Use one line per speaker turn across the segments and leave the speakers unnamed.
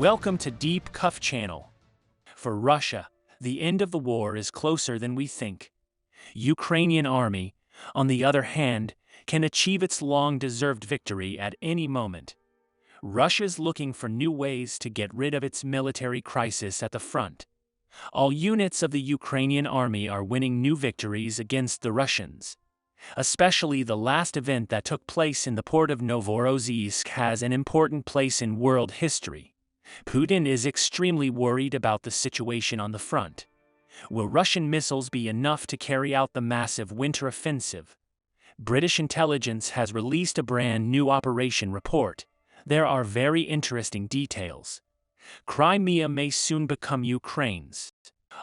Welcome to Deep Cuff Channel. For Russia, the end of the war is closer than we think. Ukrainian army, on the other hand, can achieve its long-deserved victory at any moment. Russia's looking for new ways to get rid of its military crisis at the front. All units of the Ukrainian army are winning new victories against the Russians. Especially the last event that took place in the port of Novorossiysk has an important place in world history. Putin is extremely worried about the situation on the front. Will Russian missiles be enough to carry out the massive winter offensive? British intelligence has released a brand new operation report. There are very interesting details. Crimea may soon become Ukraine's.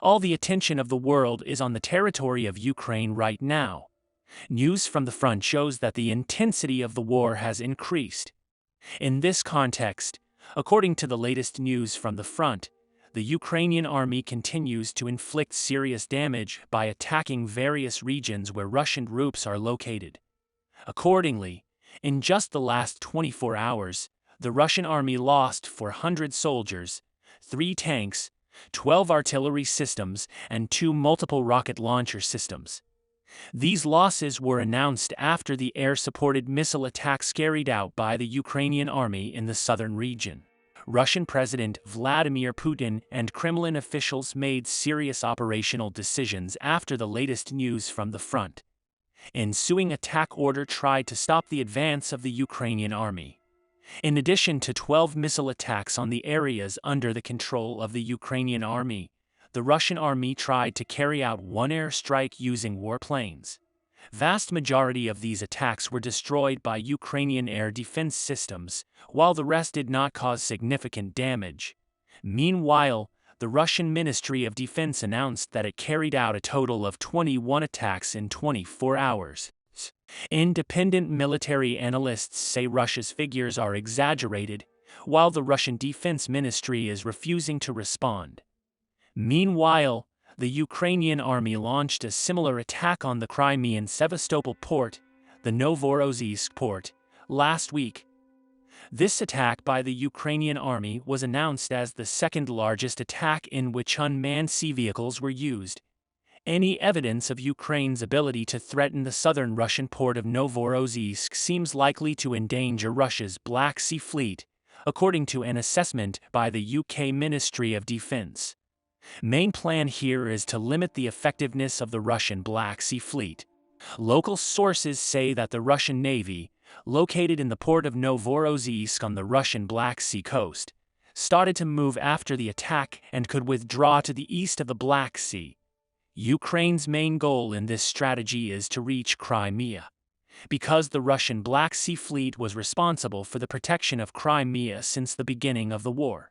All the attention of the world is on the territory of Ukraine right now. News from the front shows that the intensity of the war has increased. In this context, according to the latest news from the front, the Ukrainian army continues to inflict serious damage by attacking various regions where Russian troops are located. Accordingly, in just the last 24 hours, the Russian army lost 400 soldiers, 3 tanks, 12 artillery systems, and 2 multiple rocket launcher systems. These losses were announced after the air-supported missile attacks carried out by the Ukrainian army in the southern region. Russian President Vladimir Putin and Kremlin officials made serious operational decisions after the latest news from the front. Ensuing attack order tried to stop the advance of the Ukrainian army. In addition to 12 missile attacks on the areas under the control of the Ukrainian army, the Russian army tried to carry out one airstrike using warplanes. Vast majority of these attacks were destroyed by Ukrainian air defense systems, while the rest did not cause significant damage. Meanwhile, the Russian Ministry of Defense announced that it carried out a total of 21 attacks in 24 hours. Independent military analysts say Russia's figures are exaggerated, while the Russian Defense Ministry is refusing to respond. Meanwhile, the Ukrainian army launched a similar attack on the Crimean Sevastopol port, the Novorossiysk port, last week. This attack by the Ukrainian army was announced as the second largest attack in which unmanned sea vehicles were used. Any evidence of Ukraine's ability to threaten the southern Russian port of Novorossiysk seems likely to endanger Russia's Black Sea Fleet, according to an assessment by the UK Ministry of Defense. Main plan here is to limit the effectiveness of the Russian Black Sea Fleet. Local sources say that the Russian Navy, located in the port of Novorossiysk on the Russian Black Sea coast, started to move after the attack and could withdraw to the east of the Black Sea. Ukraine's main goal in this strategy is to reach Crimea. Because the Russian Black Sea Fleet was responsible for the protection of Crimea since the beginning of the war,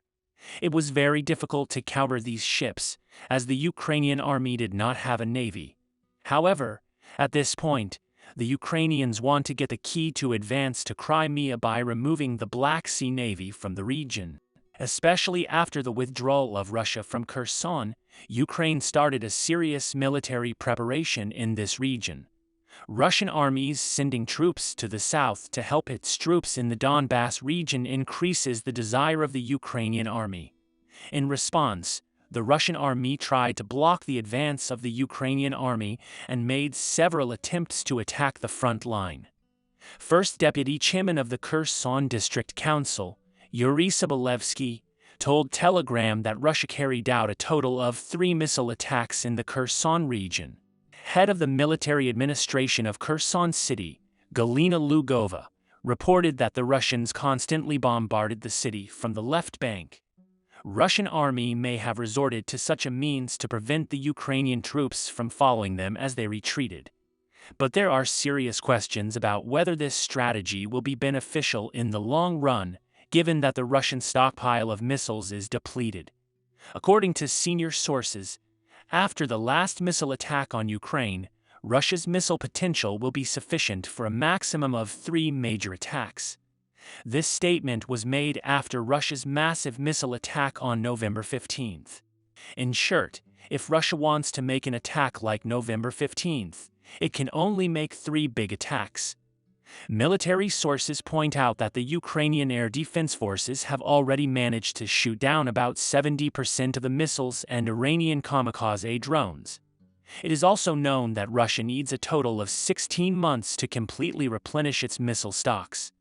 it was very difficult to counter these ships, as the Ukrainian army did not have a navy. However, at this point, the Ukrainians want to get the key to advance to Crimea by removing the Black Sea Navy from the region. Especially after the withdrawal of Russia from Kherson, Ukraine started a serious military preparation in this region. Russian armies sending troops to the south to help its troops in the Donbass region increases the desire of the Ukrainian army. In response, the Russian army tried to block the advance of the Ukrainian army and made several attempts to attack the front line. First Deputy Chairman of the Kherson District Council, Yuri Sobolevsky, told Telegram that Russia carried out a total of 3 missile attacks in the Kherson region. Head of the military administration of Kherson City, Galina Lugova, reported that the Russians constantly bombarded the city from the left bank. Russian army may have resorted to such a means to prevent the Ukrainian troops from following them as they retreated. But there are serious questions about whether this strategy will be beneficial in the long run, given that the Russian stockpile of missiles is depleted. According to senior sources, after the last missile attack on Ukraine, Russia's missile potential will be sufficient for a maximum of 3 major attacks. This statement was made after Russia's massive missile attack on November 15th. In short, if Russia wants to make an attack like November 15th, it can only make 3 big attacks. Military sources point out that the Ukrainian air defense forces have already managed to shoot down about 70% of the missiles and Iranian kamikaze drones. It is also known that Russia needs a total of 16 months to completely replenish its missile stocks.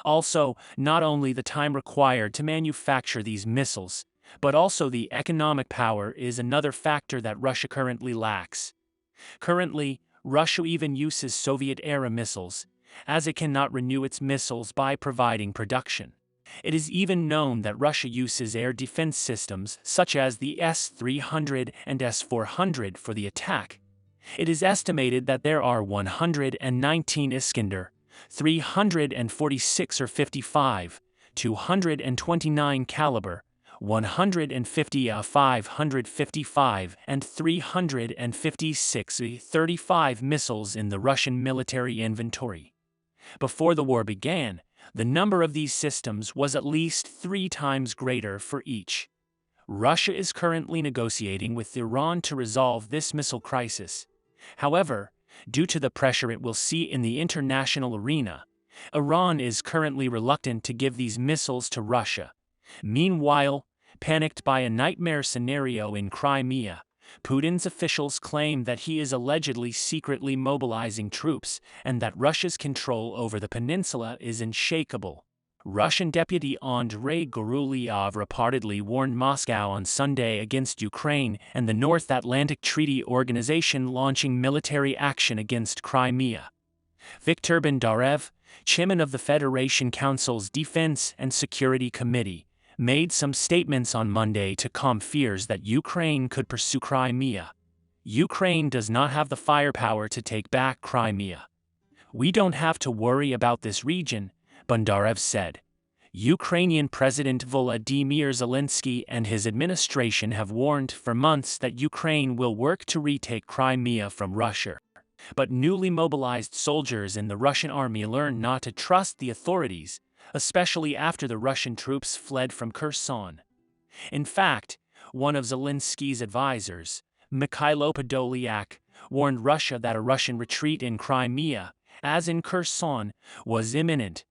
Also, not only the time required to manufacture these missiles, but also the economic power is another factor that Russia currently lacks. Currently, Russia even uses Soviet-era missiles, as it cannot renew its missiles by providing production. It is even known that Russia uses air defense systems such as the S-300 and S-400 for the attack. It is estimated that there are 119 Iskander, 346 or 55, 229 caliber, 150 555 and 356 35 missiles in the Russian military inventory. Before the war began, the number of these systems was at least 3 times greater for each. Russia is currently negotiating with Iran to resolve this missile crisis. However, due to the pressure it will see in the international arena, Iran is currently reluctant to give these missiles to Russia. Meanwhile, panicked by a nightmare scenario in Crimea, Putin's officials claim that he is allegedly secretly mobilizing troops and that Russia's control over the peninsula is unshakable. Russian Deputy Andrei Gurulyov reportedly warned Moscow on Sunday against Ukraine and the North Atlantic Treaty Organization launching military action against Crimea. Viktor Bondarev, chairman of the Federation Council's Defense and Security Committee, made some statements on Monday to calm fears that Ukraine could pursue Crimea. Ukraine does not have the firepower to take back Crimea. We don't have to worry about this region, Bondarev said. Ukrainian President Volodymyr Zelensky and his administration have warned for months that Ukraine will work to retake Crimea from Russia. But newly mobilized soldiers in the Russian army learned not to trust the authorities, especially after the Russian troops fled from Kherson. In fact, one of Zelensky's advisors, Mikhailo Podolyak, warned Russia that a Russian retreat in Crimea, as in Kherson, was imminent.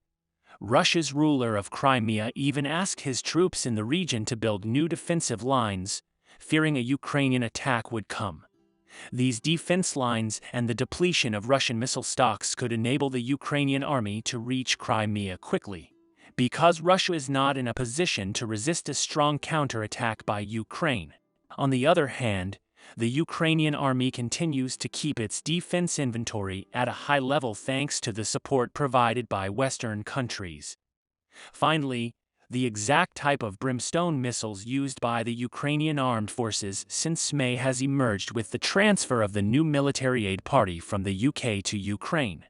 Russia's ruler of Crimea even asked his troops in the region to build new defensive lines, fearing a Ukrainian attack would come. These defense lines and the depletion of Russian missile stocks could enable the Ukrainian army to reach Crimea quickly, because Russia is not in a position to resist a strong counterattack by Ukraine. On the other hand, the Ukrainian army continues to keep its defense inventory at a high level thanks to the support provided by Western countries. Finally, the exact type of brimstone missiles used by the Ukrainian armed forces since May has emerged with the transfer of the new military aid party from the UK to Ukraine.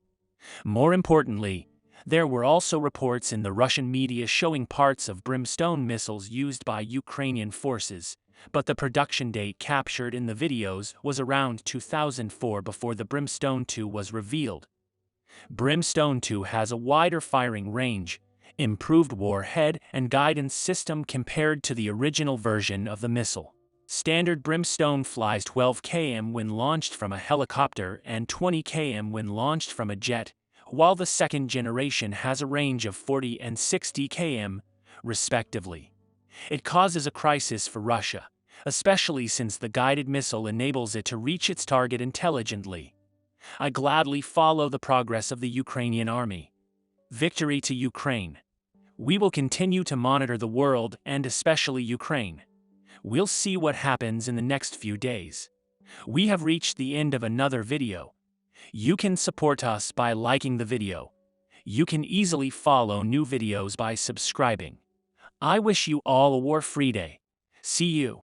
More importantly, there were also reports in the Russian media showing parts of brimstone missiles used by Ukrainian forces, but the production date captured in the videos was around 2004 before the Brimstone 2 was revealed. Brimstone 2 has a wider firing range, improved warhead and guidance system compared to the original version of the missile. Standard Brimstone flies 12 km when launched from a helicopter and 20 km when launched from a jet, while the second generation has a range of 40 and 60 km, respectively. It causes a crisis for Russia, especially since the guided missile enables it to reach its target intelligently. I gladly follow the progress of the Ukrainian army. Victory to Ukraine. We will continue to monitor the world and especially Ukraine. We'll see what happens in the next few days. We have reached the end of another video. You can support us by liking the video. You can easily follow new videos by subscribing. I wish you all a war-free day. See you.